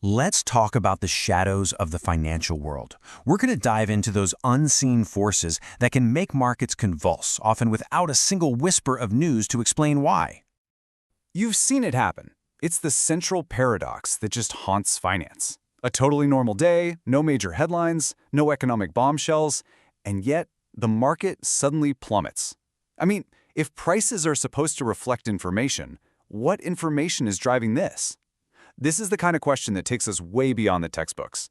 Let's talk about the shadows of the financial world. We're going to dive into those unseen forces that can make markets convulse, often without a single whisper of news to explain why. You've seen it happen. It's the central paradox that just haunts finance. A totally normal day, no major headlines, no economic bombshells, and yet the market suddenly plummets. I mean, if prices are supposed to reflect information, what information is driving this? This is the kind of question that takes us way beyond the textbooks.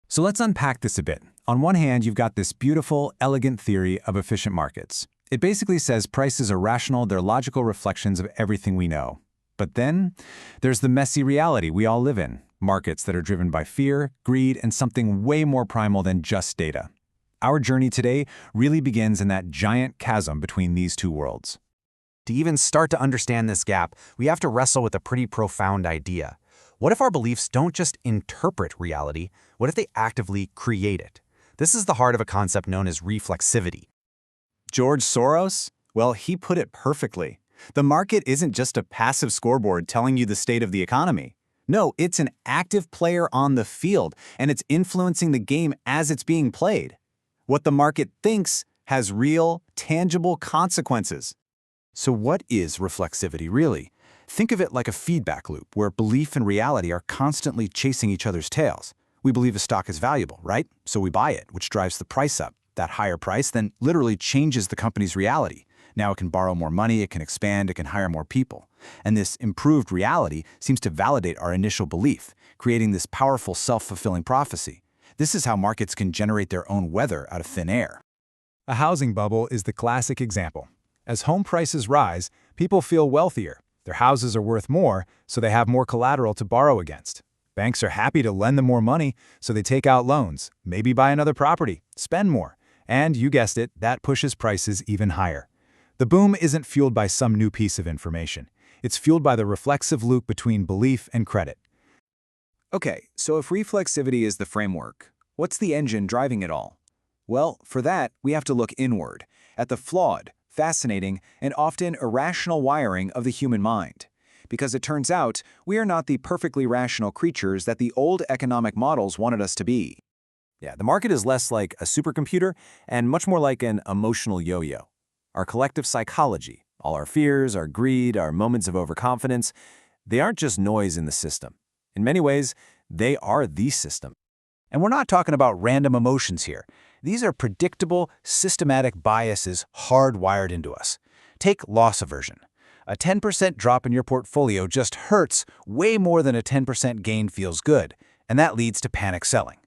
So let's unpack this a bit. On one hand, you've got this beautiful, elegant theory of efficient markets. It basically says prices are rational, they're logical reflections of everything we know. But then there's the messy reality we all live in, markets that are driven by fear, greed, and something way more primal than just data. Our journey today really begins in that giant chasm between these two worlds. To even start to understand this gap, we have to wrestle with a pretty profound idea. What if our beliefs don't just interpret reality? What if they actively create it? This is the heart of a concept known as reflexivity. George Soros? Well, he put it perfectly. The market isn't just a passive scoreboard telling you the state of the economy. No, it's an active player on the field, and it's influencing the game as it's being played. What the market thinks has real, tangible consequences. So what is reflexivity really? Think of it like a feedback loop where belief and reality are constantly chasing each other's tails. We believe a stock is valuable, right? So we buy it, which drives the price up. That higher price then literally changes the company's reality. Now it can borrow more money, it can expand, it can hire more people. And this improved reality seems to validate our initial belief, creating this powerful self-fulfilling prophecy. This is how markets can generate their own weather out of thin air. A housing bubble is the classic example. As home prices rise, people feel wealthier. Their houses are worth more, so they have more collateral to borrow against. Banks are happy to lend them more money, so they take out loans, maybe buy another property, spend more. And you guessed it, that pushes prices even higher. The boom isn't fueled by some new piece of information. It's fueled by the reflexive loop between belief and credit. Okay, so if reflexivity is the framework, what's the engine driving it all? Well, for that, we have to look inward, at the flawed, fascinating, and often irrational wiring of the human mind. Because it turns out, we are not the perfectly rational creatures that the old economic models wanted us to be. Yeah, the market is less like a supercomputer and much more like an emotional yo-yo. Our collective psychology, all our fears, our greed, our moments of overconfidence, they aren't just noise in the system. In many ways, they are the system. And we're not talking about random emotions here. These are predictable, systematic biases hardwired into us. Take loss aversion. A 10% drop in your portfolio just hurts way more than a 10% gain feels good, and that leads to panic selling.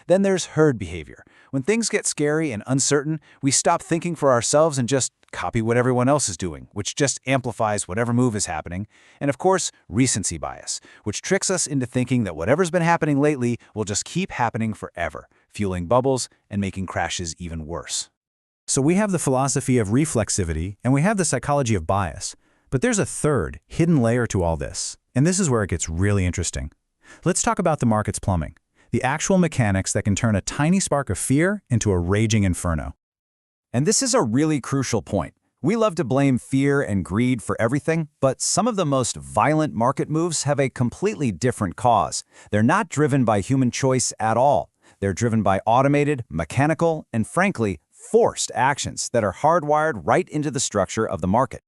Then there's herd behavior. When things get scary and uncertain, we stop thinking for ourselves and just copy what everyone else is doing, which just amplifies whatever move is happening. And of course, recency bias, which tricks us into thinking that whatever's been happening lately will just keep happening forever, fueling bubbles and making crashes even worse. So we have the philosophy of reflexivity, and we have the psychology of bias. But there's a third, hidden layer to all this, and this is where it gets really interesting. Let's talk about the market's plumbing. The actual mechanics that can turn a tiny spark of fear into a raging inferno. And this is a really crucial point. We love to blame fear and greed for everything, but some of the most violent market moves have a completely different cause. They're not driven by human choice at all. They're driven by automated, mechanical, and frankly, forced actions that are hardwired right into the structure of the market.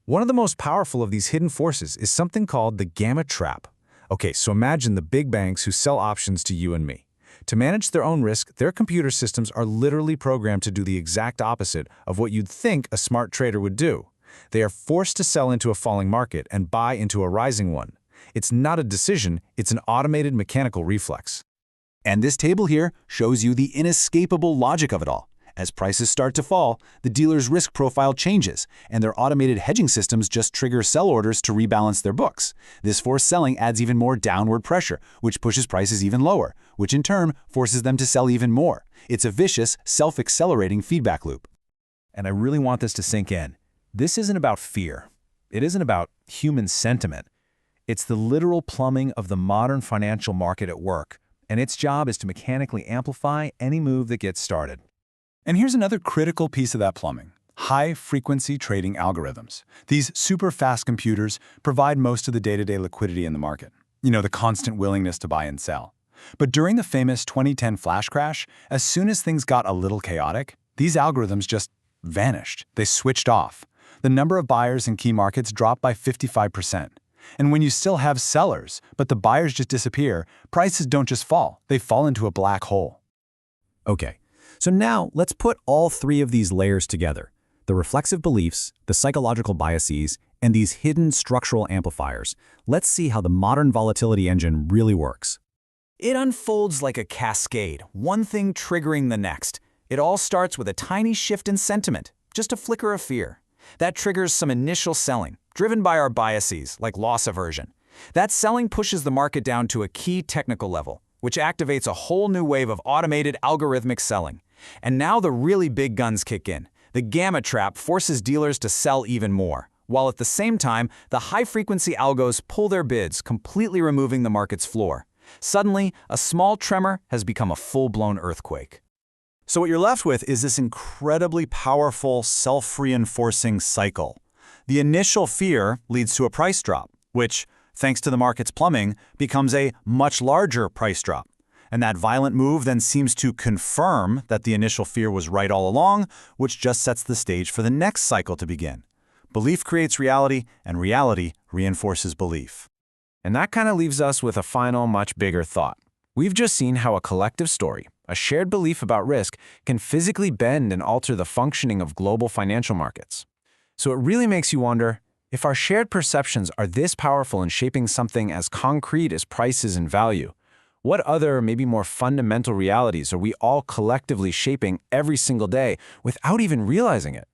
One of the most powerful of these hidden forces is something called the gamma trap. Okay, so imagine the big banks who sell options to you and me. To manage their own risk, their computer systems are literally programmed to do the exact opposite of what you'd think a smart trader would do. They are forced to sell into a falling market and buy into a rising one. It's not a decision, it's an automated mechanical reflex. And this table here shows you the inescapable logic of it all. As prices start to fall, the dealer's risk profile changes, and their automated hedging systems just trigger sell orders to rebalance their books. This forced selling adds even more downward pressure, which pushes prices even lower, which in turn forces them to sell even more. It's a vicious, self-accelerating feedback loop. And I really want this to sink in. This isn't about fear. It isn't about human sentiment. It's the literal plumbing of the modern financial market at work, and its job is to mechanically amplify any move that gets started. And here's another critical piece of that plumbing: high-frequency trading algorithms. These super-fast computers provide most of the day-to-day liquidity in the market. the constant willingness to buy and sell. But during the famous 2010 flash crash, as soon as things got a little chaotic, these algorithms just vanished. They switched off. The number of buyers in key markets dropped by 55%. And when you still have sellers, but the buyers just disappear, prices don't just fall, they fall into a black hole. Okay, so now let's put all three of these layers together: the reflexive beliefs, the psychological biases, and these hidden structural amplifiers. Let's see how the modern volatility engine really works. It unfolds like a cascade, one thing triggering the next. It all starts with a tiny shift in sentiment, just a flicker of fear. That triggers some initial selling, driven by our biases, like loss aversion. That selling pushes the market down to a key technical level, which activates a whole new wave of automated algorithmic selling. And now the really big guns kick in. The gamma trap forces dealers to sell even more, while at the same time, the high-frequency algos pull their bids, completely removing the market's floor. Suddenly, a small tremor has become a full-blown earthquake. So what you're left with is this incredibly powerful, self-reinforcing cycle. The initial fear leads to a price drop, which, thanks to the market's plumbing, becomes a much larger price drop. And that violent move then seems to confirm that the initial fear was right all along, which just sets the stage for the next cycle to begin. Belief creates reality, and reality reinforces belief. And that kind of leaves us with a final, much bigger thought. We've just seen how a collective story, a shared belief about risk, can physically bend and alter the functioning of global financial markets. So it really makes you wonder, if our shared perceptions are this powerful in shaping something as concrete as prices and value, what other, maybe more fundamental realities are we all collectively shaping every single day without even realizing it?